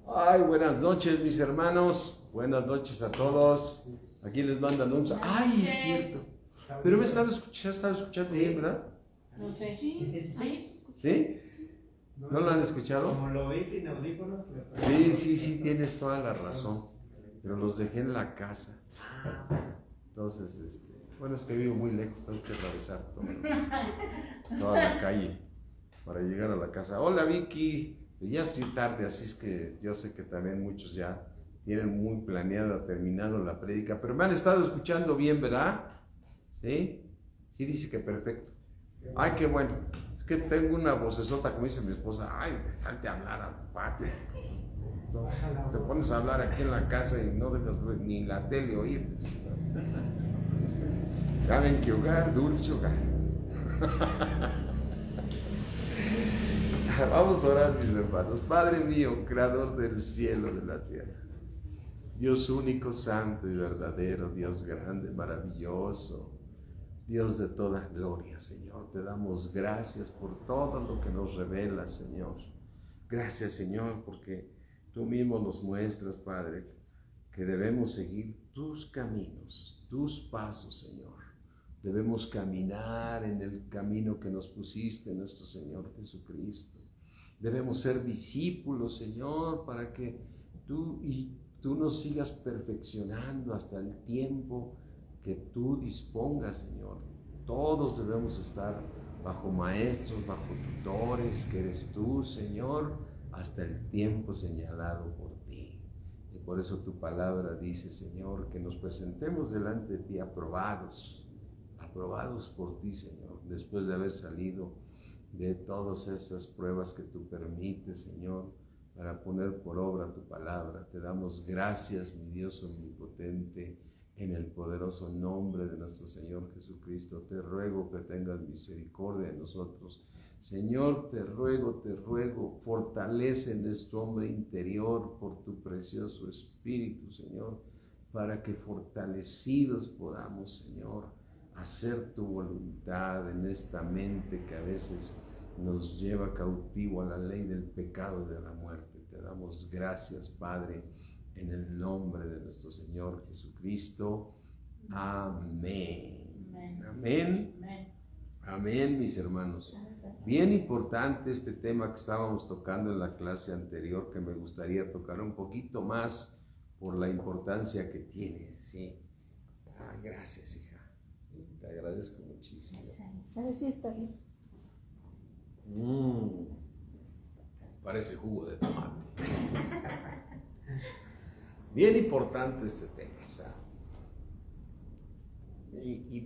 Ay, buenas noches, mis hermanos. Buenas noches a todos. Aquí les mandan un saludo. Ay, es cierto. Pero me he estado escuchando bien, ¿verdad? No sé. Sí, ahí se escucha. ¿Sí? ¿No lo han escuchado? Como lo ves sin audífonos. Sí, tienes toda la razón. Pero los dejé en la casa. Entonces, bueno, es que vivo muy lejos, tengo que atravesar toda la calle para llegar a la casa. Hola, Vicky. Ya estoy tarde, así es que yo sé que también muchos ya tienen muy planeada, terminado la prédica, pero me han estado escuchando bien, ¿verdad? ¿Sí? Sí, dice que perfecto. Ay, qué bueno. Es que tengo una vocesota, como dice mi esposa. Ay, salte a hablar al patio. Te pones a hablar aquí en la casa y no dejas ni la tele oír. Saben que hogar, dulce hogar. Vamos a orar, mis hermanos. Padre mío, creador del cielo y de la tierra, Dios único, santo y verdadero, Dios grande, maravilloso, Dios de toda gloria, Señor, te damos gracias por todo lo que nos revelas, Señor. Gracias, Señor, porque tú mismo nos muestras, Padre, que debemos seguir tus caminos, tus pasos, Señor. Debemos caminar en el camino que nos pusiste, nuestro Señor Jesucristo. Debemos ser discípulos, Señor, para que tú nos sigas perfeccionando hasta el tiempo que tú dispongas, Señor. Todos debemos estar bajo maestros, bajo tutores, que eres tú, Señor, hasta el tiempo señalado por ti. Y por eso tu palabra dice, Señor, que nos presentemos delante de ti aprobados por ti, Señor, después de haber salido de todas esas pruebas que tú permites, Señor, para poner por obra tu palabra. Te damos gracias, mi Dios omnipotente, en el poderoso nombre de nuestro Señor Jesucristo. Te ruego que tengas misericordia de nosotros. Señor, te ruego, fortalece nuestro hombre interior por tu precioso Espíritu, Señor, para que fortalecidos podamos, Señor, hacer tu voluntad en esta mente que a veces nos lleva cautivo a la ley del pecado y de la muerte. Te damos gracias, Padre, en el nombre de nuestro Señor Jesucristo. Amén. Amén. Amén, mis hermanos. Bien importante este tema que estábamos tocando en la clase anterior, que me gustaría tocar un poquito más por la importancia que tiene. Sí. Gracias, hija. Te agradezco muchísimo. ¿Sabes si está bien? Parece jugo de tomate. Bien importante este tema, o sea, y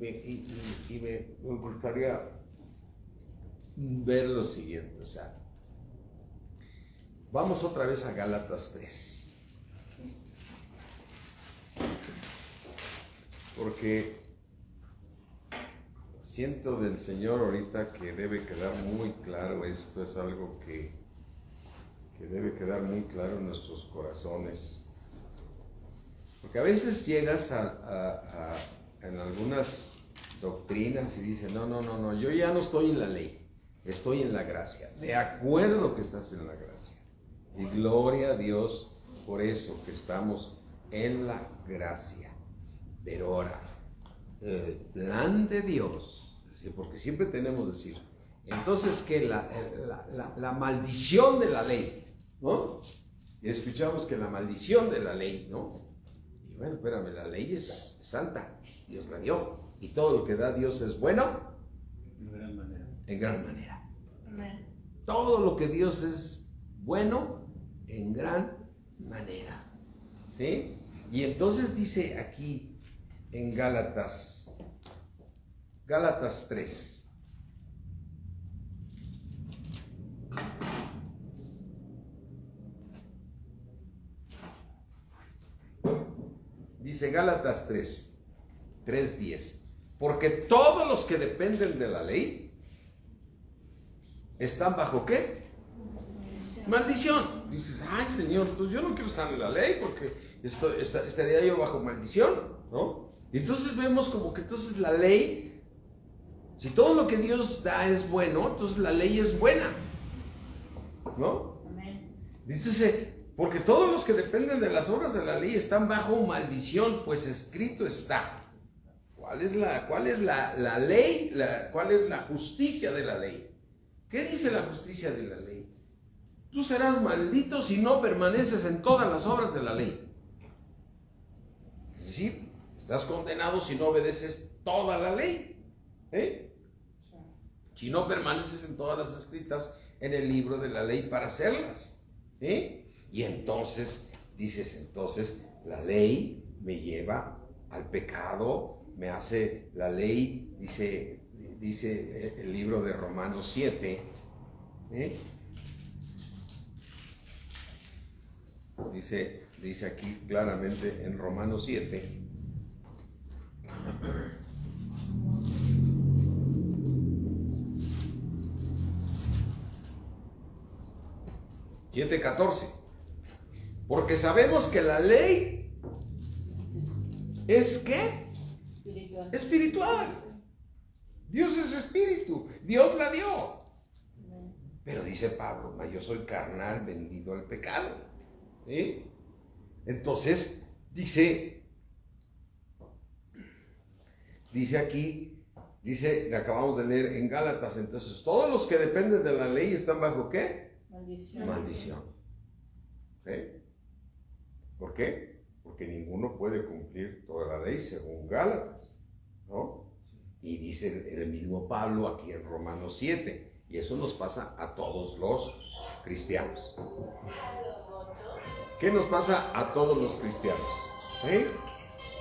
me gustaría ver lo siguiente, o sea, vamos otra vez a Gálatas 3, porque siento del Señor ahorita que debe quedar muy claro esto, es algo que debe quedar muy claro en nuestros corazones. Porque a veces llegas en algunas doctrinas y dices, no, yo ya no estoy en la ley, estoy en la gracia. De acuerdo que estás en la gracia. Y gloria a Dios por eso, que estamos en la gracia. Pero ahora, el plan de Dios, porque siempre tenemos que decir, entonces que la maldición de la ley, ¿no? Y escuchamos que la maldición de la ley, ¿no? Y bueno, espérame, la ley es santa, Dios la dio, y todo lo que da Dios es bueno. En gran manera. En gran manera. Amén. Todo lo que Dios es bueno en gran manera. ¿Sí? Y entonces dice aquí en Gálatas 3. Dice Gálatas 3:10. Porque todos los que dependen de la ley están bajo ¿qué? Maldición. Dices, ay Señor, entonces yo no quiero estar en la ley porque estaría yo bajo maldición, ¿no? Y entonces vemos como que entonces la ley, si todo lo que Dios da es bueno, entonces la ley es buena, ¿no? Amén. Dice, Porque todos los que dependen de las obras de la ley están bajo maldición, pues escrito está. ¿Cuál es la ley? ¿Cuál es la justicia de la ley? ¿Qué dice la justicia de la ley? Tú serás maldito si no permaneces en todas las obras de la ley. Es decir, estás condenado si no obedeces toda la ley. Si no permaneces en todas las escritas en el libro de la ley para hacerlas. ¿Sí? Y entonces, la ley me lleva al pecado, me hace la ley, dice el libro de Romanos 7, dice aquí claramente en Romanos 7, (7:14) porque sabemos que la ley es ¿qué? Espiritual. Dios es espíritu, Dios la dio. Pero dice Pablo, yo soy carnal vendido al pecado. ¿Sí? Entonces, dice aquí, le acabamos de leer en Gálatas, entonces todos los que dependen de la ley están bajo ¿qué? Maldición. ¿Sí? ¿Por qué? Porque ninguno puede cumplir toda la ley según Gálatas, ¿no? Y dice el mismo Pablo aquí en Romanos 7, y eso nos pasa a todos los cristianos. ¿Qué nos pasa a todos los cristianos?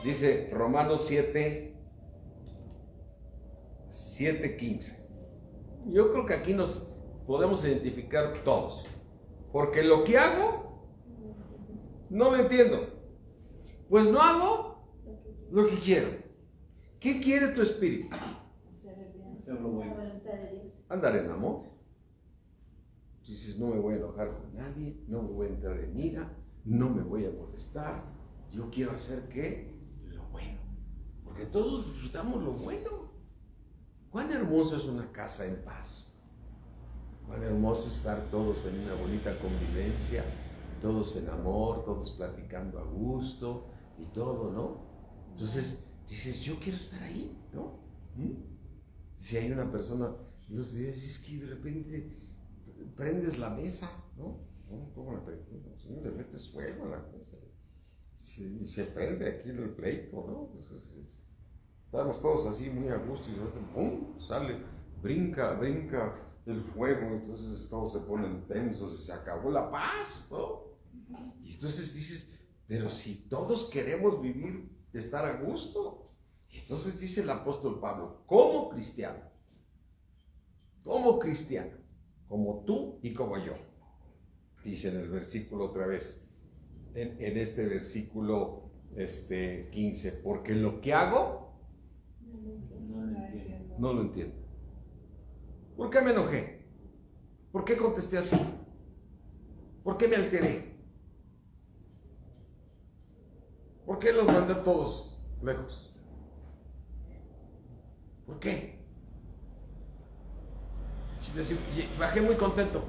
Dice Romanos 7:15. Yo creo que aquí nos podemos identificar todos, porque lo que hago no lo entiendo, pues no hago lo que quiero. ¿Qué quiere tu espíritu? Hacerlo bueno. Andar en amor. Dices, no me voy a enojar con nadie, no me voy a entrar en ira, no me voy a molestar. Yo quiero hacer ¿qué? Lo bueno. Porque todos disfrutamos lo bueno. Cuán hermoso es una casa en paz. Cuán hermoso estar todos en una bonita convivencia, todos en amor, todos platicando a gusto y todo, ¿no? Entonces dices, yo quiero estar ahí, ¿no? Si hay una persona, es que de repente prendes la mesa, ¿no? ¿Cómo la prendes? Si no le metes fuego a la mesa, se prende aquí el pleito, ¿no? Entonces, estamos todos así muy a gusto y de repente, ¡pum!, sale, brinca el fuego, entonces todos se ponen tensos y se acabó la paz, ¿no? Y entonces dices, pero si todos queremos vivir, estar a gusto. Y entonces dice el apóstol Pablo, como cristiano, como tú y como yo, dice en el versículo otra vez, en este versículo 15, porque lo que hago no lo entiendo. ¿Por qué me enojé? ¿Por qué contesté así? ¿Por qué me alteré? ¿Por qué los mandé a todos lejos? ¿Por qué? Bajé muy contento.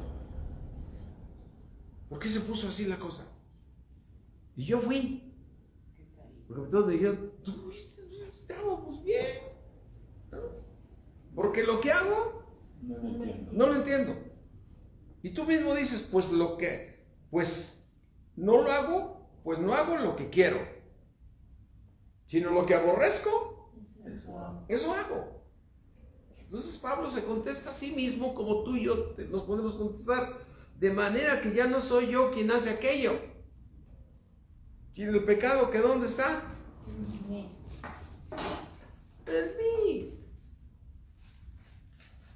¿Por qué se puso así la cosa? Y yo fui. Porque todos me dijeron, tú estábamos bien, ¿no? Porque lo que hago no lo entiendo. Y tú mismo dices, pues no lo hago, pues no hago lo que quiero, sino lo que aborrezco, eso hago. Entonces Pablo se contesta a sí mismo como tú y yo nos podemos contestar, de manera que ya no soy yo quien hace aquello. ¿Y el pecado que dónde está? En mí.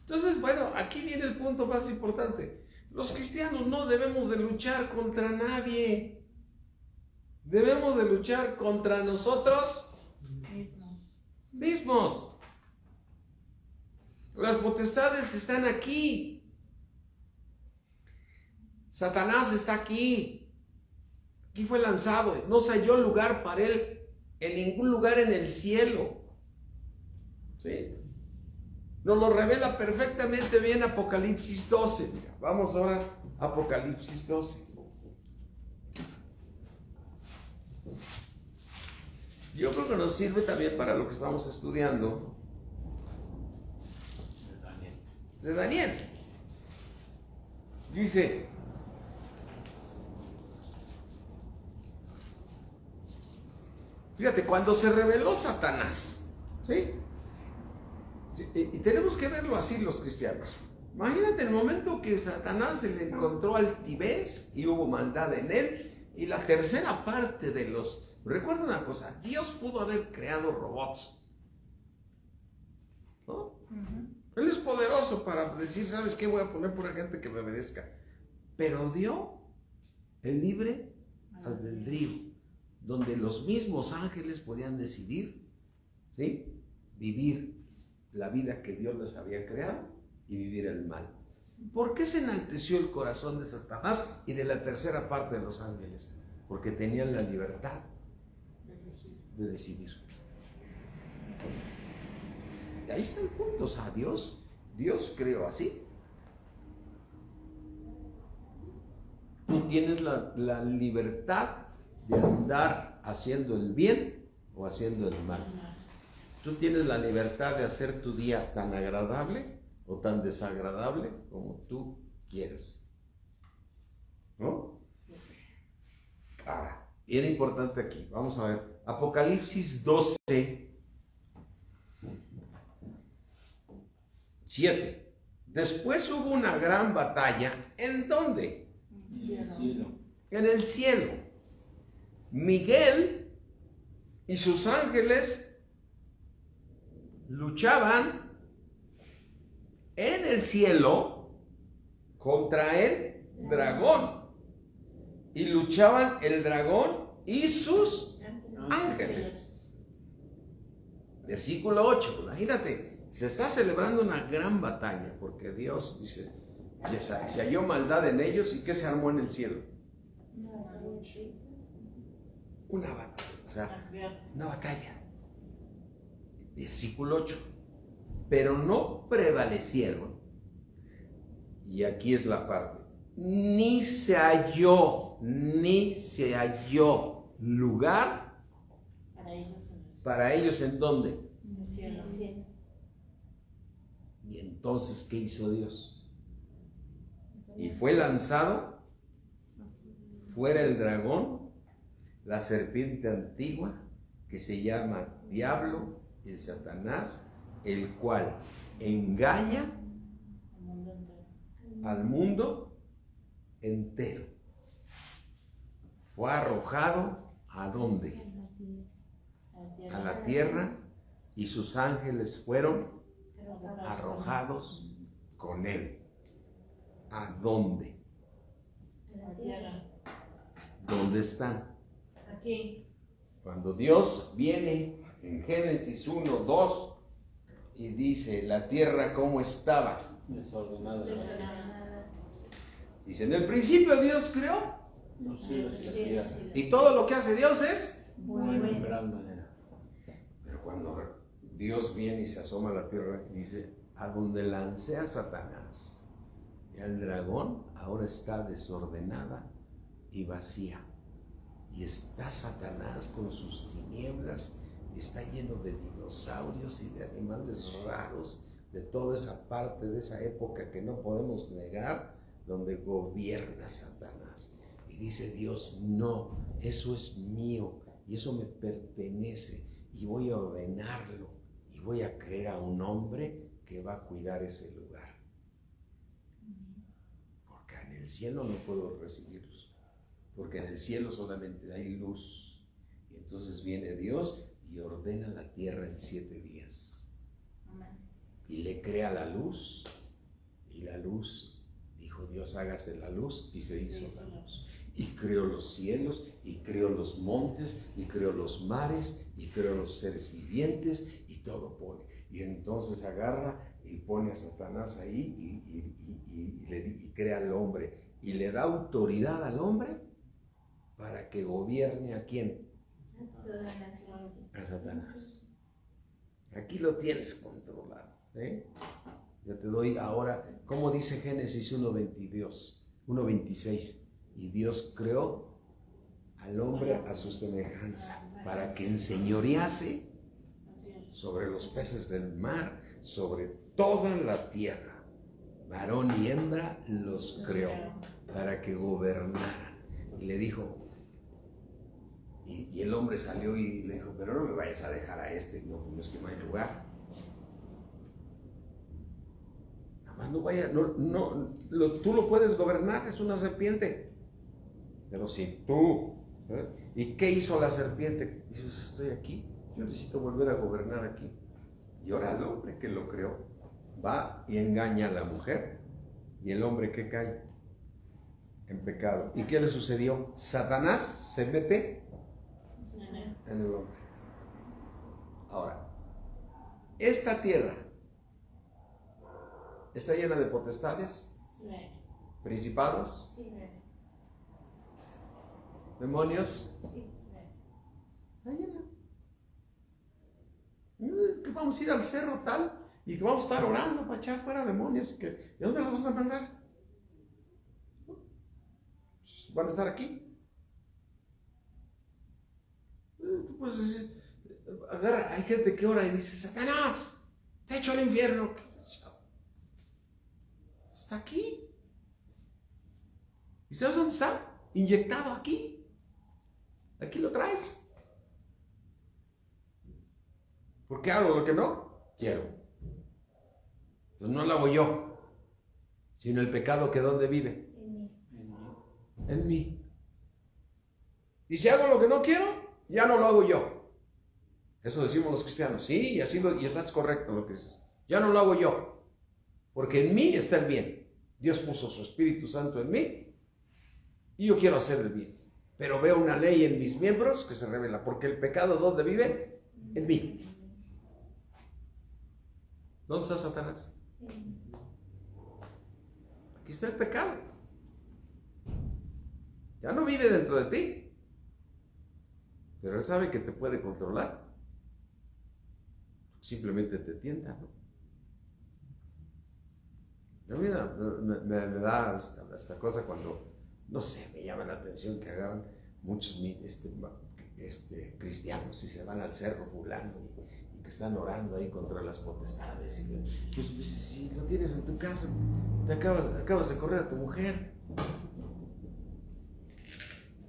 Entonces, bueno, aquí viene el punto más importante. Los cristianos no debemos de luchar contra nadie. Debemos de luchar contra nosotros mismos. Las potestades están aquí. Satanás está aquí. Aquí fue lanzado. No se halló lugar para él en ningún lugar en el cielo. ¿Sí? Nos lo revela perfectamente bien Apocalipsis 12. Mira, vamos ahora a Apocalipsis 12. Yo creo que nos sirve también para lo que estamos estudiando de Daniel. Dice, fíjate, cuando se rebeló Satanás, ¿sí? Y tenemos que verlo así los cristianos. Imagínate el momento que Satanás se le encontró altivez y hubo maldad en él, y la tercera parte de los... Recuerda una cosa, Dios pudo haber creado robots, ¿no? Él es poderoso para decir, ¿sabes qué? Voy a poner por gente que me obedezca. Pero dio el libre albedrío, donde los mismos ángeles podían decidir, ¿sí? Vivir la vida que Dios les había creado y vivir el mal. ¿Por qué se enalteció el corazón de Satanás y de la tercera parte de los ángeles? Porque tenían la libertad de decidir. Y ahí está el punto. O sea, Dios creó así. Tú tienes la libertad de andar haciendo el bien o haciendo el mal. Tú tienes la libertad de hacer tu día tan agradable o tan desagradable como tú quieras, ¿no? Ahora, bien importante aquí, vamos a ver, Apocalipsis 12, 7. Después hubo una gran batalla, ¿en dónde? En el cielo. Miguel y sus ángeles luchaban en el cielo contra el dragón, y luchaban el dragón y sus ángeles. Versículo 8, imagínate, se está celebrando una gran batalla porque Dios dice, se halló maldad en ellos. ¿Y qué se armó en el cielo? Una batalla, o sea, una batalla. Versículo 8. Pero no prevalecieron, y aquí es la parte, ni se halló lugar para ellos ¿en dónde? En el cielo. Y entonces, ¿qué hizo Dios? Y fue lanzado fuera el dragón, la serpiente antigua, que se llama Diablo, el Satanás, el cual engaña al mundo entero. Fue arrojado ¿a dónde? A la tierra, y sus ángeles fueron arrojados con él. ¿A dónde? ¿Dónde están? Aquí. Cuando Dios viene en Génesis 1, 2 y dice, la tierra ¿cómo estaba? Desordenada. Dice, en el principio Dios creó, Los cielos y la tierra. y todo lo que hace Dios es Bueno, en gran manera. Pero cuando Dios viene y se asoma a la tierra y dice, a donde lancé a Satanás y al dragón, ahora está desordenada y vacía. Y está Satanás con sus tinieblas, y está lleno de dinosaurios y de animales raros, de toda esa parte de esa época que no podemos negar, donde gobierna Satanás. Y dice Dios, no, eso es mío y eso me pertenece, y voy a ordenarlo y voy a crear a un hombre que va a cuidar ese lugar. Porque en el cielo no puedo recibirlos, porque en el cielo solamente hay luz. Y entonces viene Dios y ordena la tierra en 7 días. Y le crea la luz, y la luz, dijo Dios, hágase la luz, y se hizo la luz. Y creó los cielos, y creó los montes, y creó los mares, y creó los seres vivientes, y todo pone. Y entonces agarra y pone a Satanás ahí, y crea al hombre, y le da autoridad al hombre para que gobierne ¿a quién? A Satanás. Aquí lo tienes controlado, ¿eh? Yo te doy ahora, como dice Génesis 1:26, y Dios creó al hombre a su semejanza, para que enseñorease sobre los peces del mar, sobre toda la tierra. Varón y hembra los creó para que gobernaran. Y le dijo, y el hombre salió y le dijo, pero no me vayas a dejar a este, no es que no hay lugar. Nada más no vaya, tú lo puedes gobernar, es una serpiente. Pero si tú, ¿y qué hizo la serpiente? Dice, estoy aquí, yo necesito volver a gobernar aquí. Y ahora el hombre que lo creó va y engaña a la mujer, y el hombre que cae en pecado. ¿Y qué le sucedió? Satanás se mete en el hombre. Ahora, esta tierra está llena de potestades, principados, demonios. Está llena. Que vamos a ir al cerro tal y que vamos a estar orando para echar fuera demonios. ¿De dónde los vas a mandar? Pues van a estar aquí. Tú puedes decir, agarra, hay gente que ora y dice, Satanás, te echo al infierno. Está aquí. ¿Y sabes dónde está? Inyectado aquí. Aquí lo traes. ¿Por qué hago lo que no quiero? Pues no lo hago yo, sino el pecado que ¿dónde vive? En mí. Y si hago lo que no quiero, ya no lo hago yo. Eso decimos los cristianos. Sí, y estás correcto lo que dices. Ya no lo hago yo, porque en mí está el bien. Dios puso su Espíritu Santo en mí y yo quiero hacer el bien. Pero veo una ley en mis miembros que se revela, porque el pecado ¿dónde vive? En mí. ¿Dónde está Satanás? Aquí está el pecado. Ya no vive dentro de ti, pero él sabe que te puede controlar. Simplemente te tienta, ¿no? Me da esta cosa cuando, no sé, me llama la atención que agarran muchos cristianos y se van al cerro fulano y que están orando ahí contra las potestades. Y pues si lo tienes en tu casa, te acabas de correr a tu mujer.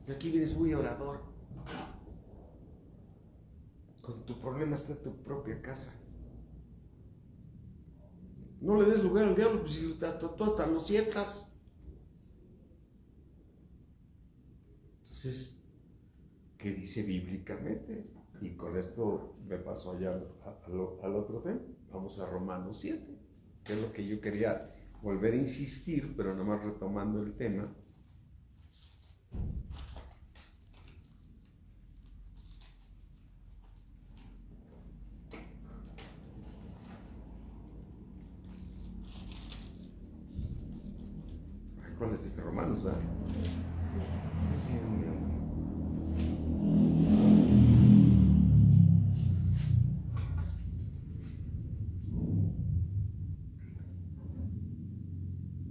Y aquí vienes muy orador. Con tu problema está en tu propia casa. No le des lugar al diablo, pues si tú hasta lo sientas. Entonces, ¿qué dice bíblicamente? Y con esto me paso allá al otro tema. Vamos a Romanos 7, que es lo que yo quería volver a insistir, pero nada más retomando el tema. ¿Cuál es el Romanos, verdad? Sí.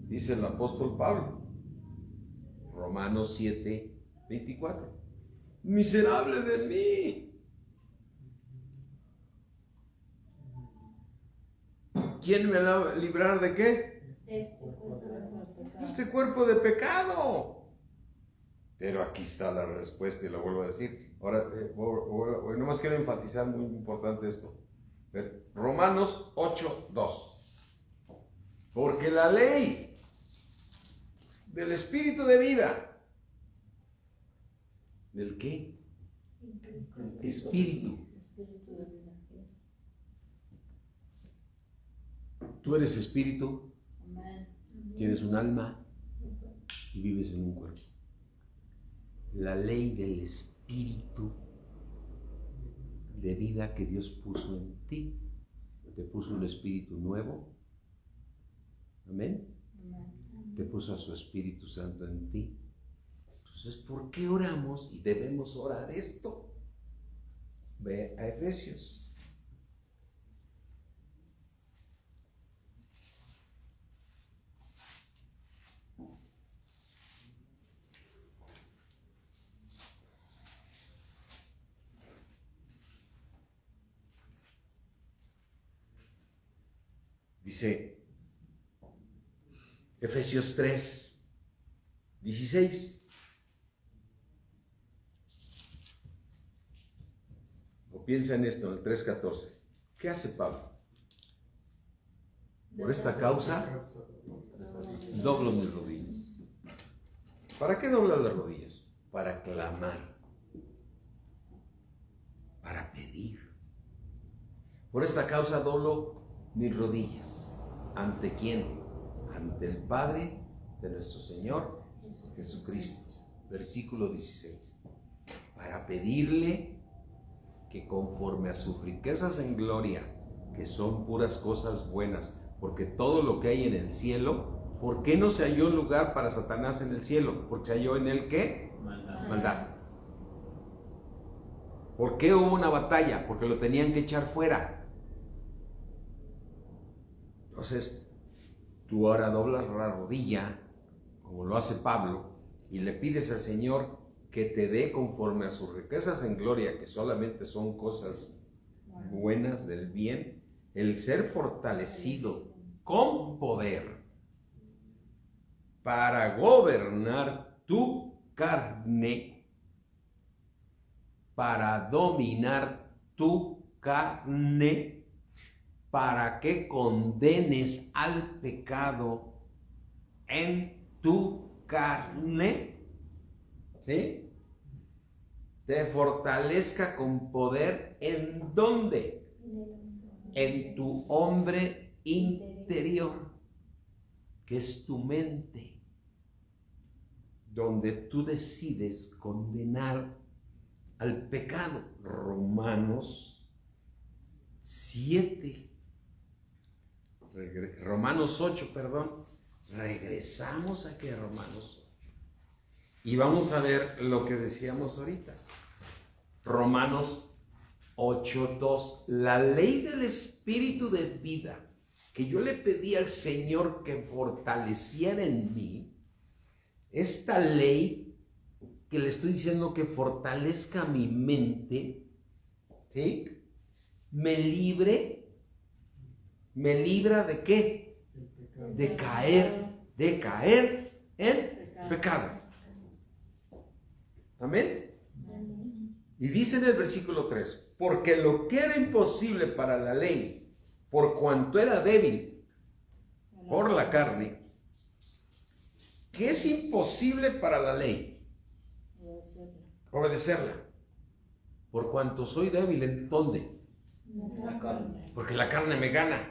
Dice el apóstol Pablo, Romanos 7, 24. Miserable de mí. ¿Quién me va a librar de qué? Este cuerpo de pecado. Pero aquí está la respuesta y lo vuelvo a decir. Ahora, nomás quiero enfatizar muy importante esto. Romanos 8, 2. Porque la ley del Espíritu de vida, ¿del qué? Espíritu. Tú eres espíritu, tienes un alma y vives en un cuerpo. La ley del Espíritu de vida que Dios puso en ti, te puso un espíritu nuevo. Amén. Te puso a su Espíritu Santo en ti. Entonces, ¿por qué oramos y debemos orar esto? Ve a Efesios. Dice Efesios 3, 16. O piensa en esto, en el 3:14. ¿Qué hace Pablo? Por esta causa, doblo mis rodillas. ¿Para qué dobla las rodillas? Para clamar, para pedir. Por esta causa doblo mis rodillas. ¿Ante quién? Ante el Padre de nuestro Señor Jesucristo. Versículo 16. Para pedirle que conforme a sus riquezas en gloria, que son puras cosas buenas, porque todo lo que hay en el cielo, ¿por qué no se halló lugar para Satanás en el cielo? Porque se halló en él ¿qué? Maldad. ¿Por qué hubo una batalla? Porque lo tenían que echar fuera. Entonces, tú ahora doblas la rodilla, como lo hace Pablo, y le pides al Señor que te dé conforme a sus riquezas en gloria, que solamente son cosas buenas del bien, el ser fortalecido con poder para gobernar tu carne, para dominar tu carne, para que condenes al pecado en tu carne, ¿sí? Te fortalezca con poder, ¿en dónde? En tu hombre interior, que es tu mente, donde tú decides condenar al pecado. Romanos 7, Romanos 8, perdón. Regresamos aquí a Romanos 8 y vamos a ver lo que decíamos ahorita. Romanos 8:2. La ley del espíritu de vida que yo le pedí al Señor que fortaleciera en mí, esta ley que le estoy diciendo que fortalezca mi mente, ¿sí? Me libra ¿de qué? De caer en pecado. Amén. Y dice en el versículo 3, porque lo que era imposible para la ley, por cuanto era débil por la carne, ¿qué es imposible para la ley? Obedecerla. Por cuanto soy débil, ¿en dónde? La carne. Porque la carne me gana.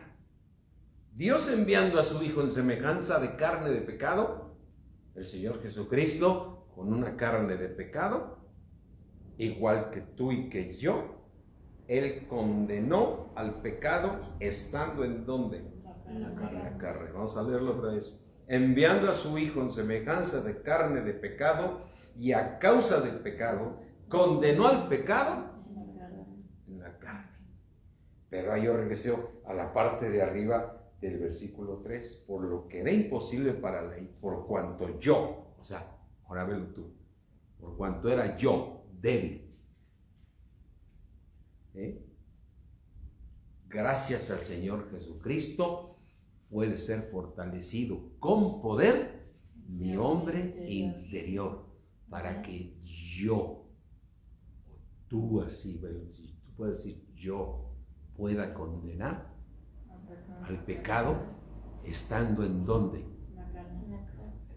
Dios enviando a su Hijo en semejanza de carne de pecado, el Señor Jesucristo con una carne de pecado, igual que tú y que yo, Él condenó al pecado estando ¿en dónde? En la carne. En la carne. Vamos a leerlo otra vez. Enviando a su Hijo en semejanza de carne de pecado, y a causa del pecado, condenó al pecado en la carne. Pero ahí yo regreso a la parte de arriba del versículo 3, por lo que era imposible para la ley, por cuanto yo, o sea, ahora velo tú, por cuanto era yo débil, gracias al Señor Jesucristo puede ser fortalecido con poder mi hombre interior, para que yo, tú así, tú puedes decir yo, pueda condenar al pecado estando en dónde? En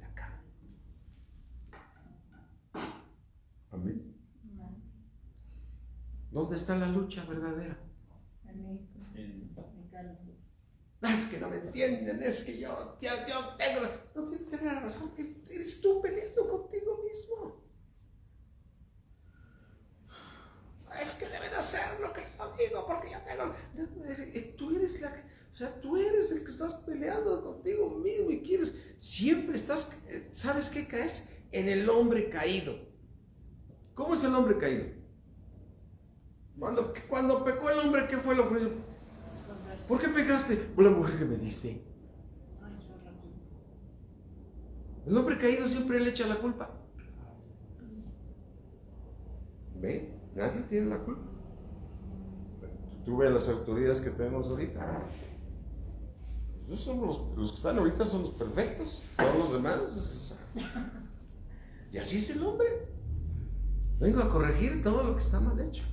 la carne. Amén. ¿Dónde está la lucha verdadera? Es que no me entienden, es que yo tengo... No tienes que tener la razón, eres tú peleando contigo mismo. Es que deben hacer lo que yo digo, porque yo tengo... Tú eres tú eres el que estás peleando contigo mismo y quieres... Siempre estás... ¿Sabes qué caes? En el hombre caído. ¿Cómo es el hombre caído? Cuando pecó el hombre, ¿qué fue lo que hizo? ¿Por qué pegaste? Por la mujer que me diste. El hombre caído siempre le echa la culpa. ¿Ve? Nadie tiene la culpa. Tú ves las autoridades que tenemos ahorita. Esos son los que están ahorita son los perfectos. Todos los demás. Y así es el hombre. Vengo a corregir todo lo que está mal hecho.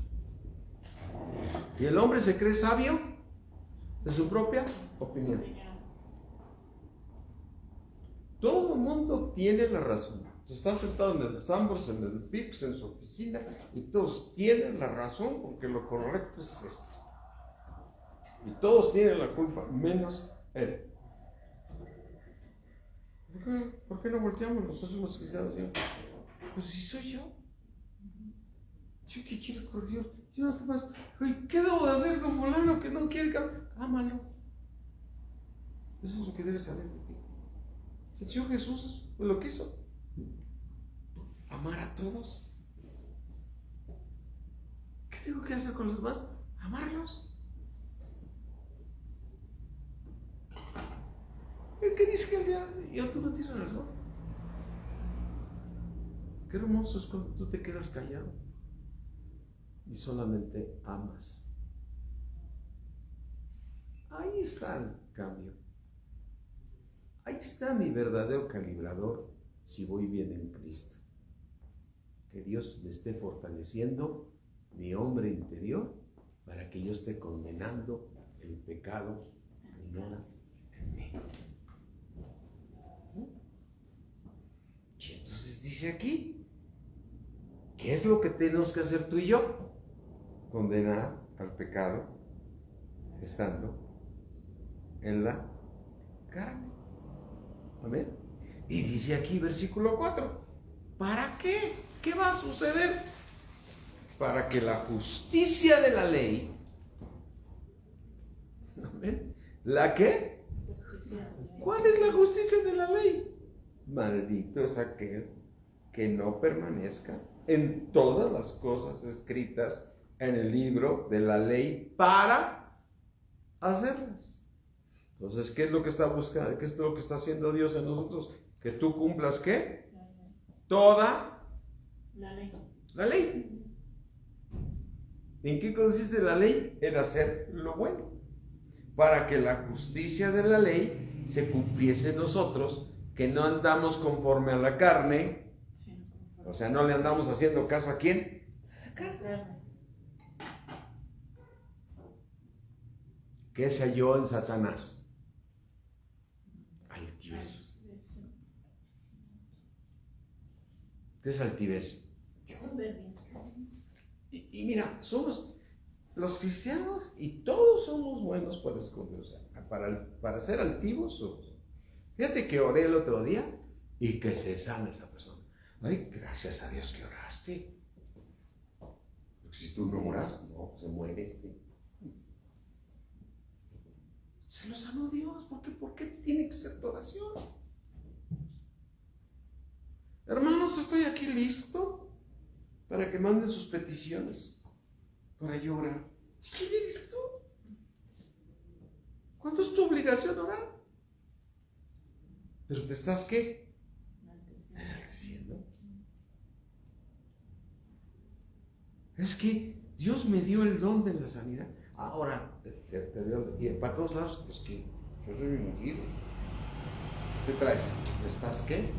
Y el hombre se cree sabio de su propia opinión. Todo el mundo tiene la razón. Está sentado en el Sambors, en el Pips, en su oficina, y todos tienen la razón porque lo correcto es esto. Y todos tienen la culpa, menos él. ¿Por qué no volteamos nosotros los cristianos? Pues si soy yo. Yo que quiero corregir. Yo no más. ¿Qué debo de hacer con fulano que no quiere cambiar? Ámalo. Eso es lo que debe salir de ti. El Señor Jesús lo quiso. Amar a todos. ¿Qué tengo que hacer con los demás? Amarlos. ¿Qué dice que el diablo? Yo tú no tienes razón. Qué hermoso es cuando tú te quedas callado y solamente amas. Ahí está el cambio. Ahí está mi verdadero calibrador si voy bien en Cristo. Que Dios me esté fortaleciendo mi hombre interior para que yo esté condenando el pecado que mora en mí. Y entonces dice aquí, ¿qué es lo que tenemos que hacer tú y yo? Condenar al pecado estando en la carne. Amén. Y dice aquí, versículo 4, ¿para qué? ¿Qué va a suceder? Para que la justicia de la ley, ¿amén? ¿La qué? ¿Cuál es la justicia de la ley? Maldito es aquel que no permanezca en todas las cosas escritas en el libro de la ley para hacerlas. Entonces, ¿qué es lo que está buscando? ¿Qué es lo que está haciendo Dios en nosotros? Que tú cumplas ¿qué? Toda La ley. la ley. ¿En qué consiste la ley? En hacer lo bueno. Para que la justicia de la ley se cumpliese en nosotros, que no andamos conforme a la carne, o sea, no le andamos haciendo caso a quién. ¿Qué se halló en Satanás? Altivez. ¿Qué es altivez? Y mira, somos los cristianos y todos somos buenos para esconder, o sea, para ser altivos somos. Fíjate que oré el otro día y que se sana esa persona. Ay, gracias a Dios que oraste. Porque si tú no oras, no, se muere este. Se lo sanó Dios. ¿Por qué tiene que ser tu oración? Hermanos, estoy aquí listo para que manden sus peticiones para yo orar. ¿Quién eres tú? ¿Cuánto es tu obligación orar? Pero te estás ¿qué? Enalteciendo. Es que Dios me dio el don de la sanidad. Ahora, y para todos lados, es que yo soy un ungido. ¿Qué traes? ¿Estás qué?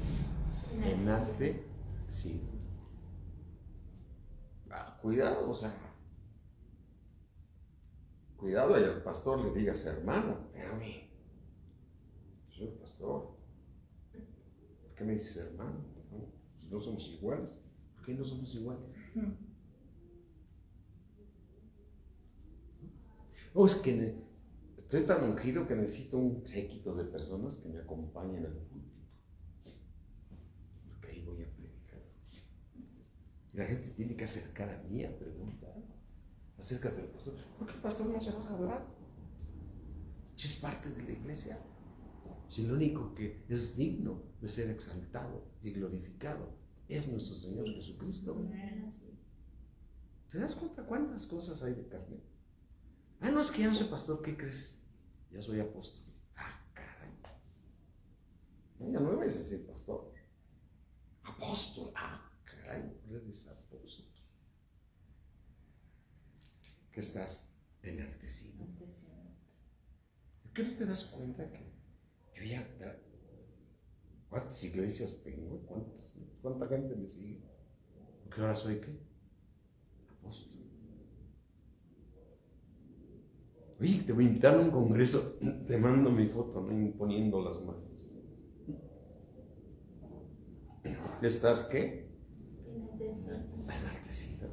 Enaltecido. Cuidado, o sea. Cuidado y al pastor le digas hermano. Espérame. Yo soy el pastor. ¿Por qué me dices hermano? No, pues no somos iguales. ¿Por qué no somos iguales? No, es que estoy tan ungido que necesito un séquito de personas que me acompañen al púlpito. Porque ahí voy a predicar. Y la gente se tiene que acercar a mí a preguntar. Acércate al pastor. ¿Por qué el pastor no se va a hablar? Si es parte de la iglesia. Si lo único que es digno de ser exaltado y glorificado es nuestro Señor Jesucristo. ¿Te das cuenta cuántas cosas hay de carne? Ah, no, es que ya no soy pastor, ¿qué crees? Ya soy apóstol. Ah, caray. No, ya no me vais a decir pastor. Apóstol. Ah, caray, eres apóstol. ¿Qué estás enaltecido? ¿Por qué no te das cuenta que yo ya... ¿Cuántas iglesias tengo? ¿Cuánta gente me sigue? Porque ahora soy ¿qué? Apóstol. Oye, te voy a invitar a un congreso, te mando mi foto, ¿no? Imponiendo las manos. ¿Estás qué? Enaltecido.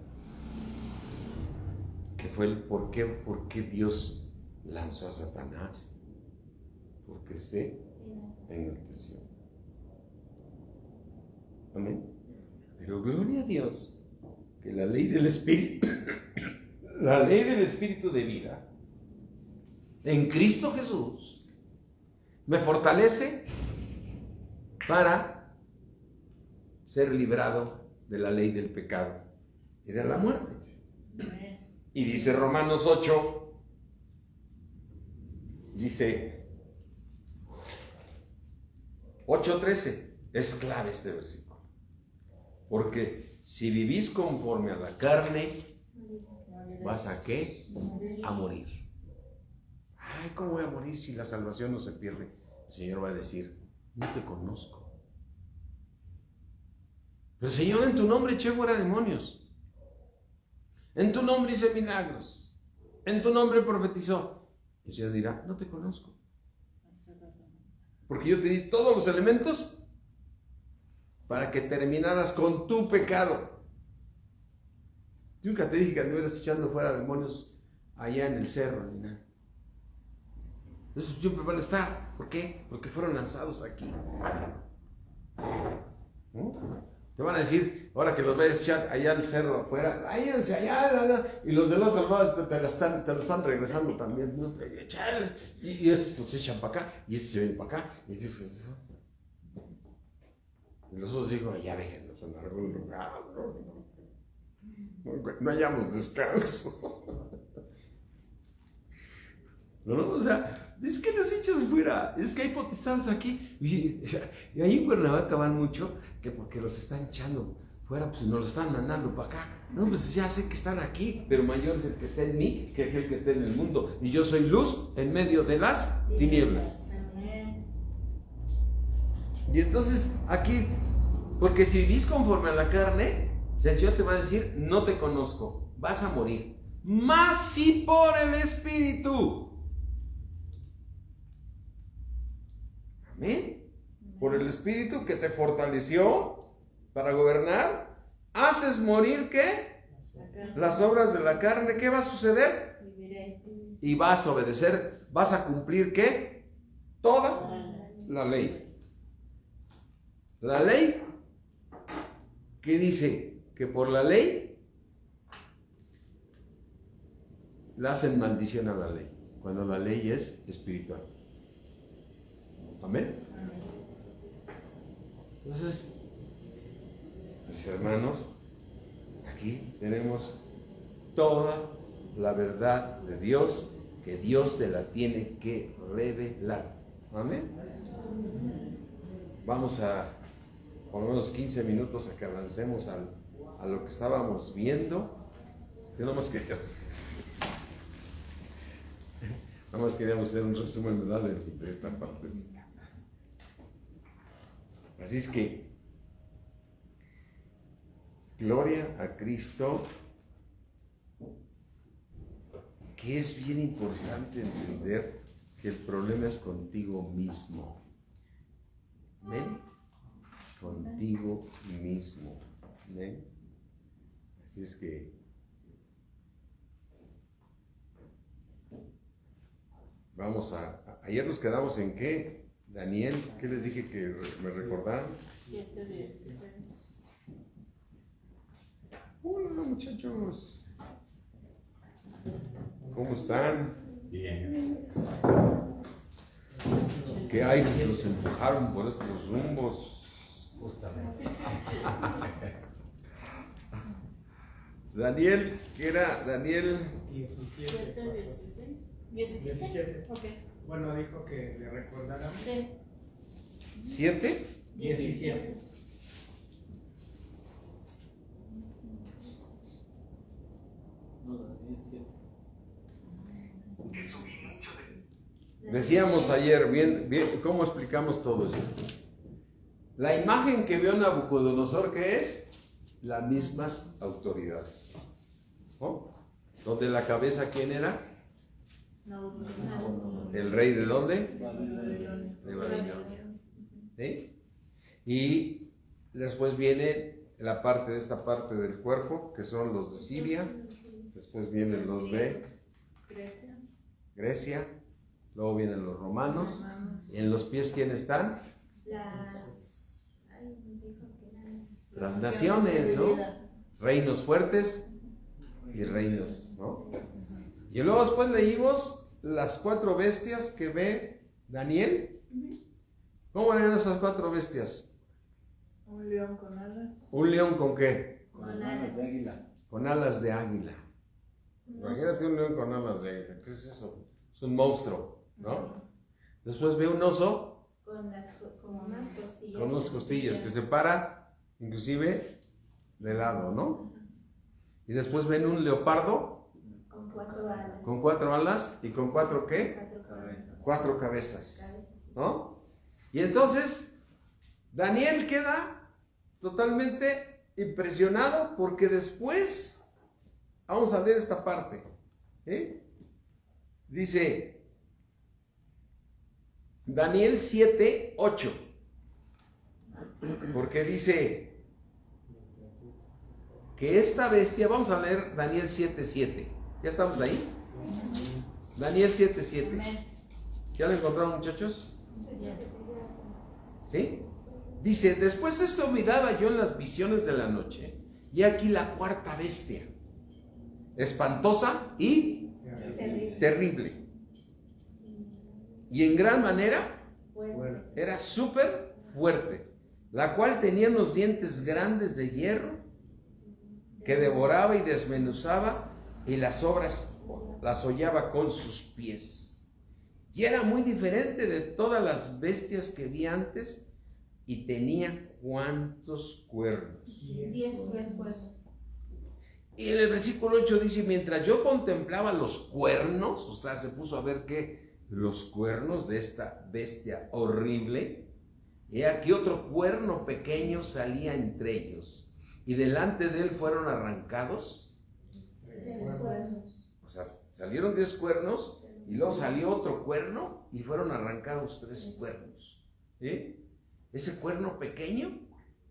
¿Qué fue el por qué Dios lanzó a Satanás? Porque se enalteció. Amén. Pero gloria a Dios que la ley del Espíritu, la ley del Espíritu de vida en Cristo Jesús me fortalece para ser librado de la ley del pecado y de la muerte. Y dice Romanos 8, dice 8:13, es clave este versículo. Porque si vivís conforme a la carne, ¿vas a qué? A morir. Ay, ¿cómo voy a morir si la salvación no se pierde? El Señor va a decir, no te conozco. Pero Señor, en tu nombre eché fuera demonios. En tu nombre hice milagros. En tu nombre profetizó. El Señor dirá, no te conozco. Porque yo te di todos los elementos para que terminaras con tu pecado. Yo nunca te dije que anduvieras echando fuera demonios allá en el cerro ni nada. Esos siempre van a estar. ¿Por qué? Porque fueron lanzados aquí. ¿No? Te van a decir, ahora que los vayas a echar allá al cerro afuera, váyanse allá, y los del otro lado te lo están regresando también, ¿no? Y estos los echan para acá, y estos se vienen para acá, y los otros digo, ya déjenlos en algún lugar, no hallamos descanso. ¿No? O sea, es que los echas fuera, es que hay potestades aquí. Y ahí en Cuernavaca van mucho, que porque los están echando fuera, pues nos los están mandando para acá. No, pues ya sé que están aquí, pero mayor es el que está en mí que aquel que está en el mundo. Y yo soy luz en medio de las tinieblas. Y entonces aquí, porque si vivís conforme a la carne, el Señor te va a decir, no te conozco, vas a morir. Mas si por el Espíritu. Amén. Por el Espíritu que te fortaleció para gobernar, haces morir ¿qué? Las obras de la carne. ¿Qué va a suceder? Y vas a obedecer, vas a cumplir ¿qué? Toda la ley. La ley que dice que por la ley le hacen maldición a la ley, cuando la ley es espiritual. Amén. Entonces, mis hermanos, aquí tenemos toda la verdad de Dios, que Dios te la tiene que revelar. Amén. Vamos a por unos 15 minutos a que avancemos a lo que estábamos viendo. Que no más queríamos. Nada más queríamos hacer un resumen de esta parte. Así es que, gloria a Cristo, que es bien importante entender que el problema es contigo mismo. ¿Ven? Contigo mismo. ¿Ven? Así es que vamos ayer nos quedamos en qué, Daniel, ¿qué les dije que me recordaran? 7:16. Hola muchachos, ¿cómo están? Bien. ¿Qué hay que los empujaron por estos rumbos? Justamente. Daniel, ¿qué era? Daniel 17, 16. 17. Ok. Bueno, dijo que le recordaran. Sí. 7. 17. Que subí mucho Decíamos ayer, bien, ¿cómo explicamos todo esto? La imagen que vio Nabucodonosor, ¿qué es? Las mismas autoridades. ¿No? ¿Donde la cabeza quién era? ¿El rey de dónde? De Babilonia. ¿Sí? Y después viene la parte de esta parte del cuerpo, que son los de Siria. Después vienen los de Grecia. Luego vienen los romanos. ¿Y en los pies quién están? Las naciones, ¿no? Reinos fuertes y reinos, ¿no? Y luego después leímos las 4 bestias que ve Daniel. ¿Cómo eran esas 4 bestias? Un león con alas. ¿Un león con qué? Con alas de águila. Con alas de águila. Imagínate un león con alas de águila. ¿Qué es eso? Es un monstruo, ¿no? Después ve un oso Como unas costillas. con unas costillas que se para, inclusive, de lado, ¿no? Y después ven un leopardo Con 4 alas. con 4 alas y con 4 ¿qué? 4 cabezas. 4 cabezas, ¿no? Y entonces Daniel queda totalmente impresionado porque después vamos a ver esta parte. Dice Daniel 7:8, porque dice que esta bestia, vamos a leer Daniel 7:7. ¿Ya estamos ahí? Daniel 7:7. ¿Ya lo encontraron, muchachos? ¿Sí? Dice, después de esto miraba yo en las visiones de la noche, y aquí la 4ª bestia, espantosa y terrible. Y en gran manera, era súper fuerte, la cual tenía unos dientes grandes de hierro, que devoraba y desmenuzaba, y las obras las hollaba con sus pies. Y era muy diferente de todas las bestias que vi antes, y tenía ¿cuántos cuernos? 10 cuernos. Y en el versículo 8 dice, mientras yo contemplaba los cuernos, o sea, se puso a ver qué, los cuernos de esta bestia horrible, he aquí otro cuerno pequeño salía entre ellos, y delante de él fueron arrancados 3 cuernos. O sea, salieron 10 cuernos, y luego salió otro cuerno, y fueron arrancados 3 cuernos. ¿Sí? Ese cuerno pequeño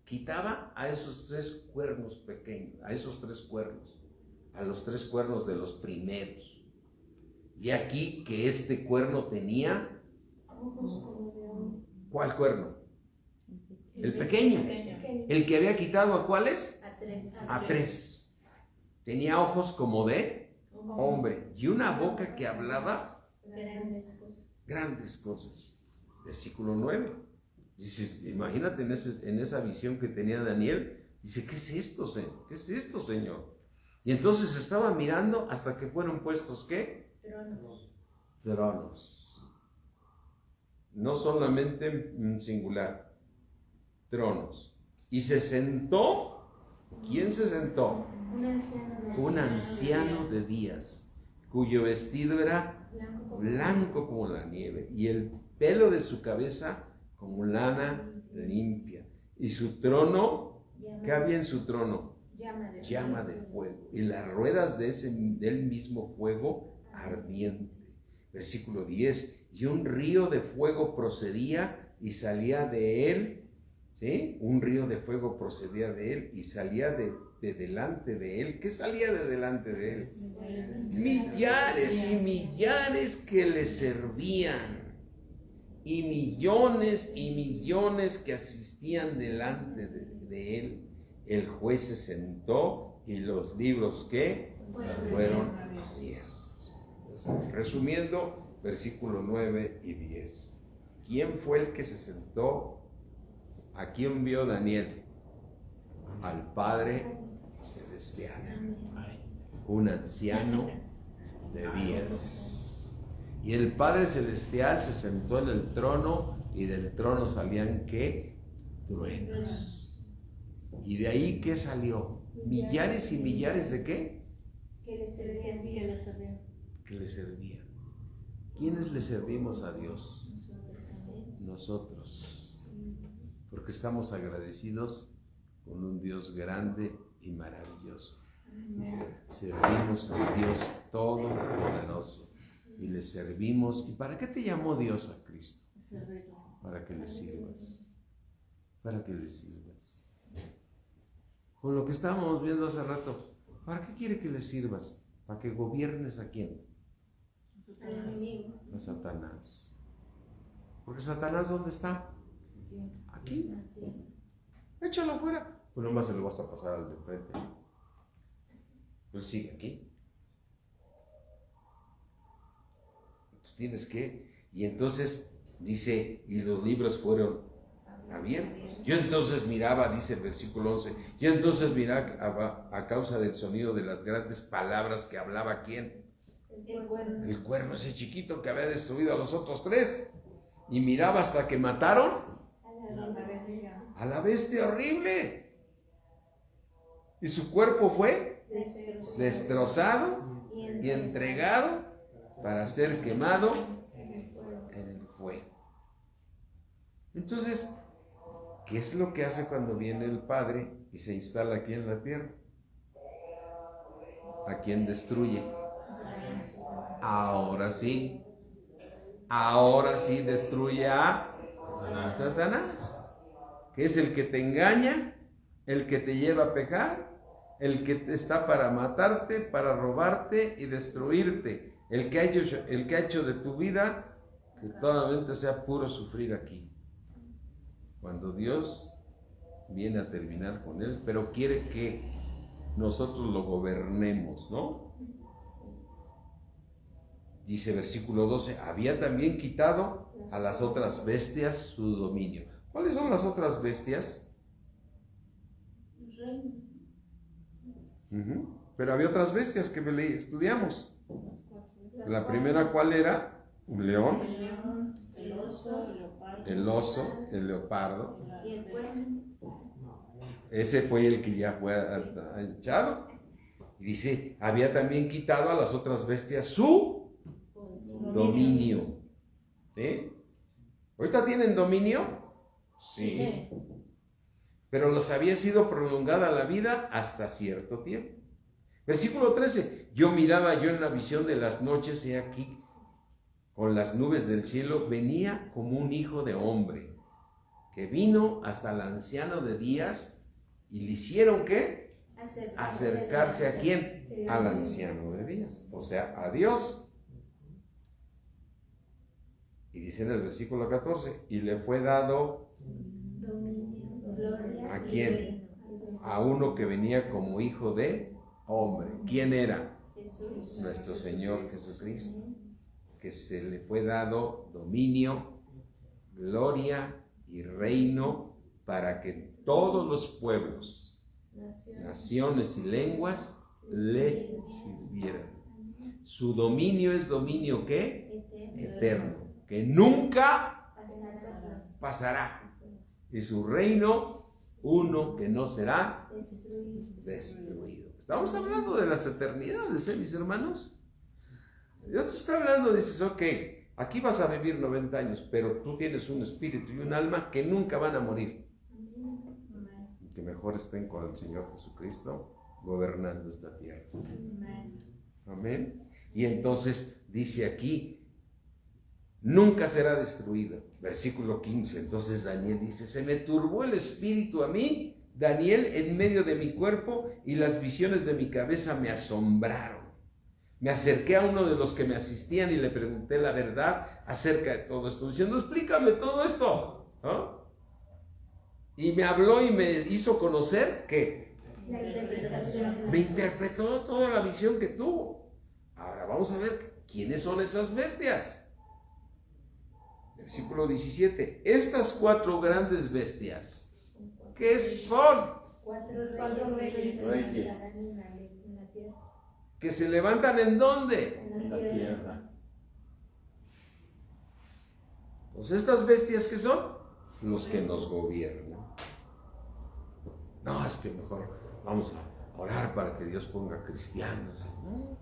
quitaba a esos 3 cuernos pequeños, a esos 3 cuernos, a los 3 cuernos de los primeros. Y aquí que este cuerno tenía, ¿cuál cuerno? El pequeño. El que había quitado ¿a cuáles? A 3. Tenía ojos como de hombre y una boca que hablaba grandes cosas. Versículo 9. Dices, imagínate en esa visión que tenía Daniel, dice, ¿qué es esto, Señor? ¿Qué es esto, Señor? Y entonces estaba mirando hasta que fueron puestos, ¿qué? Tronos. No solamente en singular, tronos. Y se sentó, ¿quién se sentó? Un anciano de días, cuyo vestido era blanco como la nieve, y el pelo de su cabeza como lana limpia, y su trono, ¿qué había en su trono? Llama de fuego, y las ruedas del mismo fuego ardiente. Versículo 10, y un río de fuego procedía y salía de él, ¿sí? Un río de fuego procedía de él y salía de delante de él. ¿Qué salía de delante de él? Millares y millares que le servían, y millones que asistían delante de él. El juez se sentó y los libros que fueron abiertos. Entonces, resumiendo, versículo 9 y 10. ¿Quién fue el que se sentó? ¿A quién vio Daniel? Al Padre Celestial, un anciano de días. Y el Padre Celestial se sentó en el trono, y del trono salían ¿qué? Truenos. Y de ahí ¿qué salió? Millares y millares de ¿qué? Que le servían. Que le servían. ¿Quiénes le servimos a Dios? Nosotros. Porque estamos agradecidos con un Dios grande y maravilloso. Servimos al Dios Todopoderoso y le servimos. ¿Y para qué te llamó Dios a Cristo? Para que le sirvas. Para que le sirvas. Con lo que estábamos viendo hace rato, ¿para qué quiere que le sirvas? ¿Para que gobiernes a quién? A Satanás. Porque Satanás, ¿dónde está? Aquí. Échalo afuera. Pues nomás se lo vas a pasar al de frente. Pues sigue aquí. Tú tienes que. Y entonces dice, y los libros fueron abiertos. Yo entonces miraba, dice el versículo 11, yo entonces miraba a causa del sonido de las grandes palabras que hablaba ¿quién? El cuerno, ese chiquito que había destruido a los otros tres. Y miraba hasta que mataron a la bestia horrible. Y su cuerpo fue destrozado y entregado para ser quemado en el fuego. Entonces, ¿qué es lo que hace cuando viene el Padre y se instala aquí en la tierra? ¿A quién destruye? Ahora sí destruye a Satanás, que es el que te engaña, el que te lleva a pecar, el que está para matarte, para robarte y destruirte, el que ha hecho de tu vida que totalmente sea puro sufrir aquí. Cuando Dios viene a terminar con él, pero quiere que nosotros lo gobernemos, ¿no? Dice versículo 12, había también quitado a las otras bestias su dominio. ¿Cuáles son las otras bestias? Pero había otras bestias que estudiamos. La primera, ¿cuál era? Un león, el oso, el leopardo. Ese fue el que ya fue echado. Y dice, había también quitado a las otras bestias su dominio. ¿Sí? ¿Ahorita tienen dominio? Sí. Pero les había sido prolongada la vida hasta cierto tiempo. Versículo 13. Yo miraba en la visión de las noches, he aquí, con las nubes del cielo, venía como un hijo de hombre, que vino hasta el anciano de días, y le hicieron, ¿qué? Acercarse a quién? Al anciano de días, o sea, a Dios. Y dice en el versículo 14, y le fue dado ¿a quién? A uno que venía como hijo de hombre. ¿Quién era? Nuestro Señor Jesucristo, que se le fue dado dominio, gloria y reino para que todos los pueblos, naciones y lenguas le sirvieran. Su dominio es dominio ¿qué? Eterno, que nunca pasará. Y su reino, uno que no será destruido. Estamos hablando de las eternidades, mis hermanos. Dios está hablando, dices, ok, aquí vas a vivir 90 años, pero tú tienes un espíritu y un alma que nunca van a morir. Y que mejor estén con el Señor Jesucristo gobernando esta tierra. Amén. Y entonces dice aquí, nunca será destruido. Versículo 15. Entonces Daniel dice, se me turbó el espíritu a mí, Daniel, en medio de mi cuerpo, y las visiones de mi cabeza me asombraron. Me acerqué a uno de los que me asistían y le pregunté la verdad acerca de todo esto, diciendo, explícame todo esto, ¿no? Y me habló y me hizo conocer que me interpretó toda la visión que tuvo. Ahora vamos a ver quiénes son esas bestias. Versículo 17. Estas 4 grandes bestias, ¿qué son? 4 reyes. Que se levantan ¿en dónde? En la tierra. Pues estas bestias, ¿qué son? Los que nos gobiernan. No, es que mejor vamos a orar para que Dios ponga cristianos. No.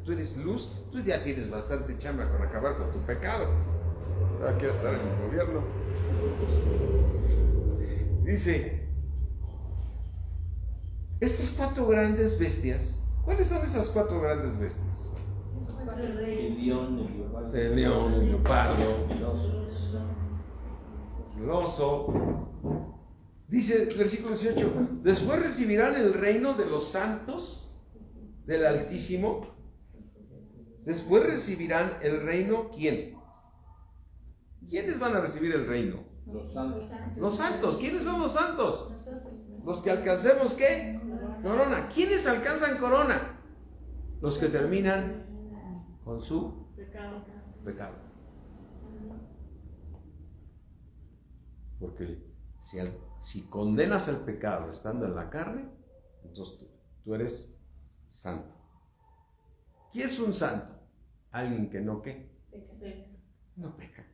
tú eres luz, tú ya tienes bastante chamba con acabar con tu pecado. Aquí a estar en el gobierno. Dice, estas 4 grandes bestias, ¿cuáles son esas 4 grandes bestias? El león, el leopardo. El león, el leopardo, El oso. el oso. Dice el versículo 18, después recibirán el reino de los santos del Altísimo. Después recibirán el reino, ¿quién? ¿Quiénes van a recibir el reino? Los santos. Los santos. ¿Quiénes son los santos? Los que alcancemos, ¿qué? Corona. ¿Quiénes alcanzan corona? Los que terminan con su pecado. Porque si condenas el pecado estando en la carne, entonces tú eres santo. ¿Quién es un santo? Alguien que no, ¿qué? No peca.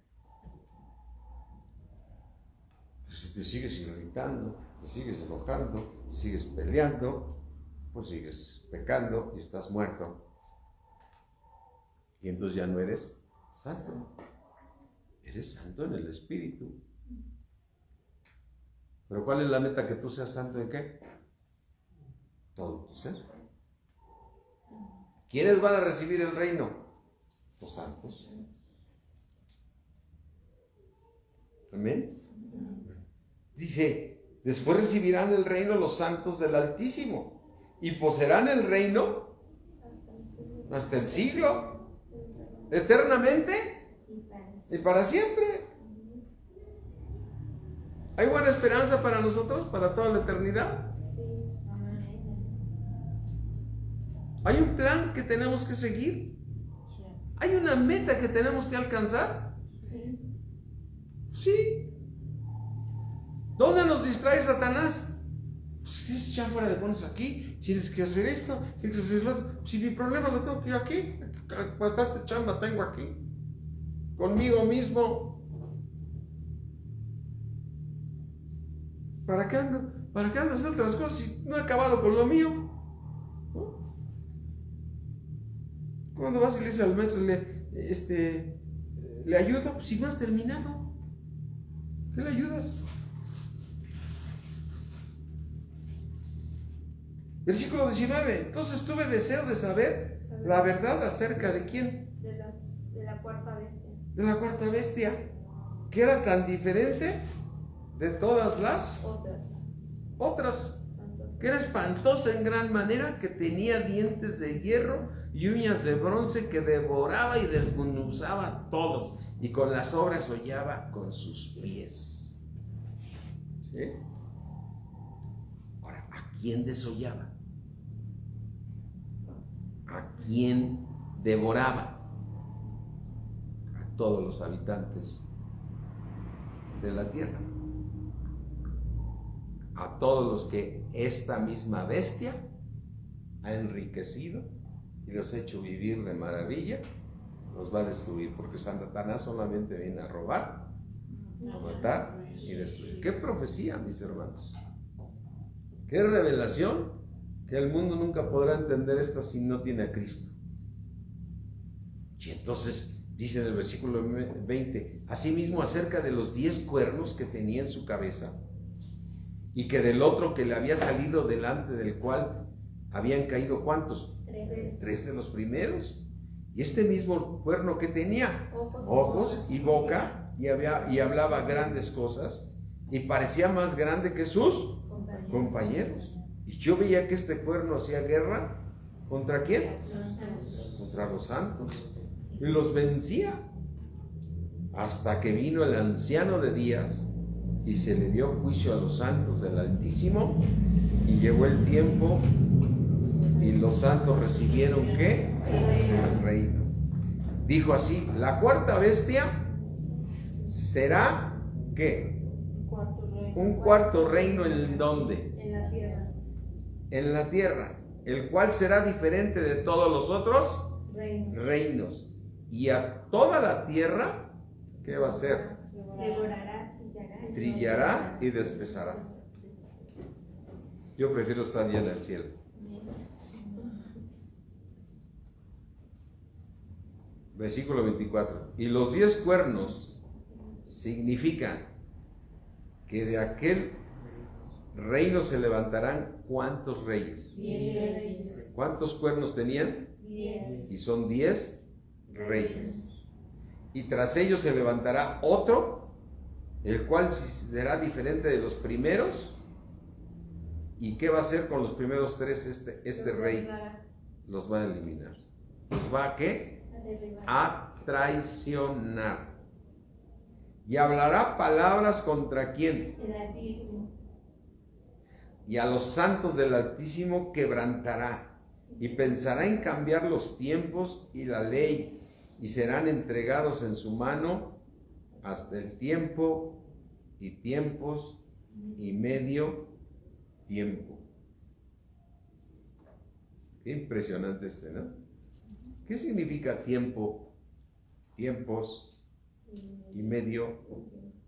Si te sigues irritando, te sigues enojando, sigues peleando, pues sigues pecando y estás muerto. Y entonces ya no eres santo. Eres santo en el Espíritu. Pero ¿cuál es la meta? Que tú seas santo en qué? Todo tu ser. ¿Quiénes van a recibir el reino? Los santos. Amén. Dice, después recibirán el reino los santos del Altísimo y poseerán el reino hasta el siglo, eternamente y para siempre. ¿Hay buena esperanza para nosotros, para toda la eternidad? ¿Hay un plan que tenemos que seguir? ¿Hay una meta que tenemos que alcanzar? Sí. ¿Dónde nos distrae Satanás? Pues tienes ya fuera de ponerse aquí, tienes que hacer esto, tienes que hacer lo otro. Si mi problema lo tengo que yo aquí, bastante chamba tengo aquí, conmigo mismo. ¿Para qué ando? ¿Para qué ando haciendo otras cosas si no he acabado con lo mío? ¿No? Cuando vas y le dices al maestro, le ayudo, pues si no has terminado, ¿qué le ayudas? Versículo 19. Entonces tuve deseo de saber la verdad acerca de quién. De la cuarta bestia. De la cuarta bestia, que era tan diferente de todas las otras, que era espantosa en gran manera, que tenía dientes de hierro y uñas de bronce, que devoraba y desmenuzaba a todos, y con las obras hollaba con sus pies. ¿Sí? Ahora, ¿a quién desollaba? ¿A quién devoraba? A todos los habitantes de la tierra, a todos los que esta misma bestia ha enriquecido y los ha hecho vivir de maravilla, los va a destruir, porque Satanás solamente viene a robar, a matar y destruir. ¡Qué profecía, mis hermanos! ¡Qué revelación! Que el mundo nunca podrá entender esta si no tiene a Cristo. Y entonces dice en el versículo 20, asimismo acerca de los 10 cuernos que tenía en su cabeza, y que del otro que le había salido delante del cual habían caído, ¿cuántos? 3 de los primeros. Y este mismo cuerno que tenía ojos y boca, y hablaba grandes cosas, y parecía más grande que sus compañeros. Y yo veía que este cuerno hacía guerra, ¿contra quién? Contra los santos, y los vencía, hasta que vino el anciano de días, y se le dio juicio a los santos del Altísimo, y llegó el tiempo, y los santos recibieron, ¿qué? El reino. Dijo así, la cuarta bestia será, ¿qué? Un cuarto reino. ¿En dónde? En la tierra. En la tierra, el cual será diferente de todos los otros reinos. Y a toda la tierra, ¿qué va a hacer? Devorará, Trillará y despezará. Yo prefiero estar ya en el cielo. versículo 24. Y los 10 cuernos significan que de aquel reino se levantarán ¿cuántos reyes? 10. ¿Cuántos cuernos tenían? 10. Y son 10 reyes. Y tras ellos se levantará otro, el cual será diferente de los primeros. ¿Y qué va a hacer con los primeros 3 este rey? Los va a eliminar. ¿Los va a qué? A traicionar. Y hablará palabras contra quién. El Altísimo. Y a los santos del Altísimo quebrantará. Y pensará en cambiar los tiempos y la ley. Y serán entregados en su mano hasta el tiempo y tiempos y medio tiempo. Qué impresionante ¿no? ¿Qué significa tiempo, tiempos y medio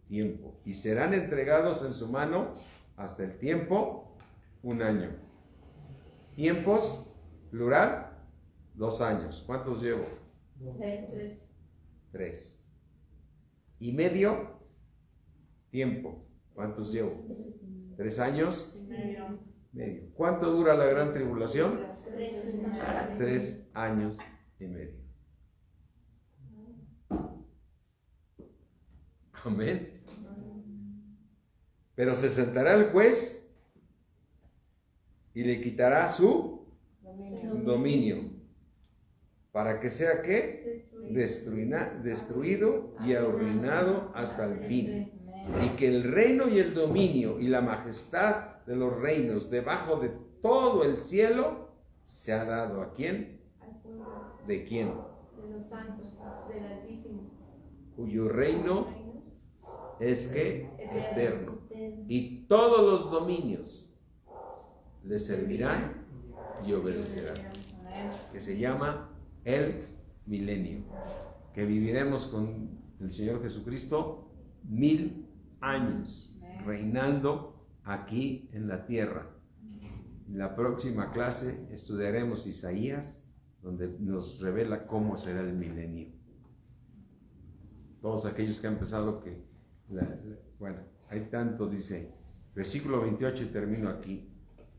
tiempo? Y serán entregados en su mano hasta el tiempo, 1 año. Tiempos, plural, 2 años. ¿Cuántos llevo? 3. 3. Y medio tiempo. ¿Cuántos llevo? 3 años. Medio. ¿Cuánto dura la gran tribulación? 3 años y medio. Amén. Pero se sentará el juez y le quitará su dominio, para que sea ¿qué? Destruido y arruinado hasta el fin. Y que el reino y el dominio y la majestad de los reinos debajo de todo el cielo se ha dado ¿a quién? Al pueblo ¿De quién? de los santos del Altísimo. Cuyo reino es que eterno. Eterno. Y todos los dominios le servirán y obedecerán. Que se llama el milenio. Que viviremos con el Señor Jesucristo 1000 años reinando aquí en la tierra. En la próxima clase estudiaremos Isaías, donde nos revela cómo será el milenio. Todos aquellos que han pensado que, bueno, hay tanto, dice, versículo 28 y termino aquí.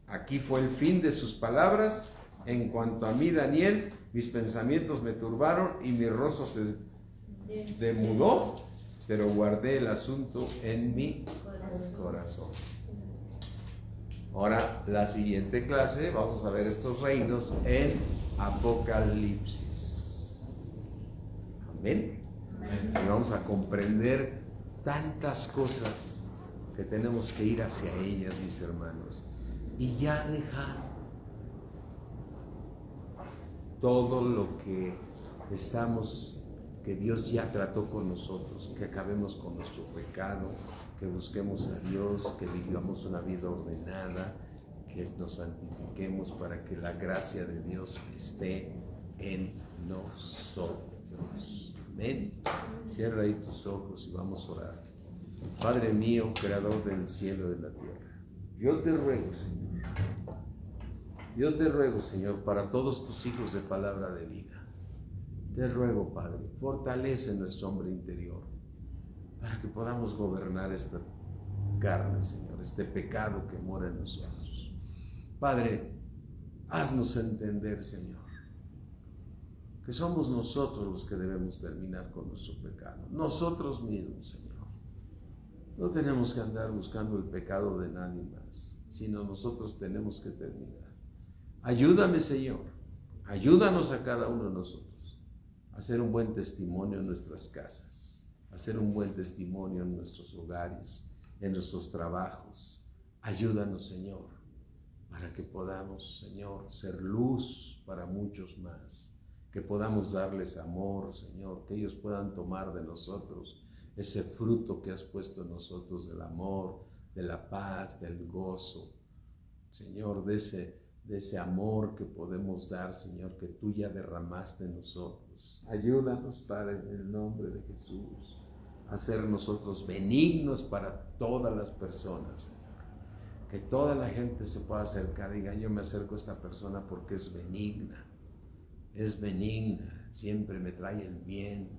Aquí fue el fin de sus palabras. En cuanto a mí, Daniel, mis pensamientos me turbaron y mi rostro se demudó, pero guardé el asunto en mi corazón. Ahora, la siguiente clase, vamos a ver estos reinos en Apocalipsis. Amén. Y vamos a comprender tantas cosas que tenemos que ir hacia ellas, mis hermanos. Y ya dejar todo lo que que Dios ya trató con nosotros, que acabemos con nuestro pecado, que busquemos a Dios, que vivamos una vida ordenada, que nos santifiquemos para que la gracia de Dios esté en nosotros. Amén. Cierra ahí tus ojos y vamos a orar. Padre mío, creador del cielo y de la tierra, yo te ruego, Señor, para todos tus hijos de palabra de vida. Te ruego, Padre, fortalece nuestro hombre interior para que podamos gobernar esta carne, Señor, este pecado que mora en nosotros. Padre, haznos entender, Señor, que somos nosotros los que debemos terminar con nuestro pecado, nosotros mismos, Señor. No tenemos que andar buscando el pecado de nadie más, sino nosotros tenemos que terminar. Ayúdame, Señor, ayúdanos a cada uno de nosotros a hacer un buen testimonio en nuestras casas, a hacer un buen testimonio en nuestros hogares, en nuestros trabajos. Ayúdanos, Señor, para que podamos, Señor, ser luz para muchos más, que podamos darles amor, Señor, que ellos puedan tomar de nosotros ese fruto que has puesto en nosotros del amor, de la paz, del gozo, Señor, de ese amor que podemos dar, Señor, que tú ya derramaste en nosotros. Ayúdanos, Padre, en el nombre de Jesús, a ser nosotros benignos para todas las personas, Señor. Que toda la gente se pueda acercar y diga, yo me acerco a esta persona porque es benigna, siempre me trae el bien,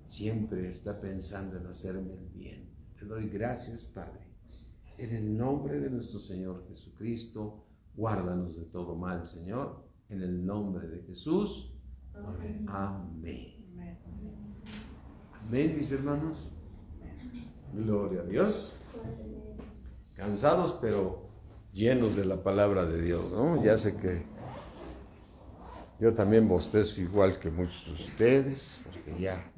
siempre está pensando en hacerme el bien. Te doy gracias, Padre. En el nombre de nuestro Señor Jesucristo, guárdanos de todo mal, Señor. En el nombre de Jesús. Amén. Amén. Amén, mis hermanos. Gloria a Dios. Cansados, pero llenos de la palabra de Dios, ¿no? Ya sé que yo también bostezo igual que muchos de ustedes, porque ya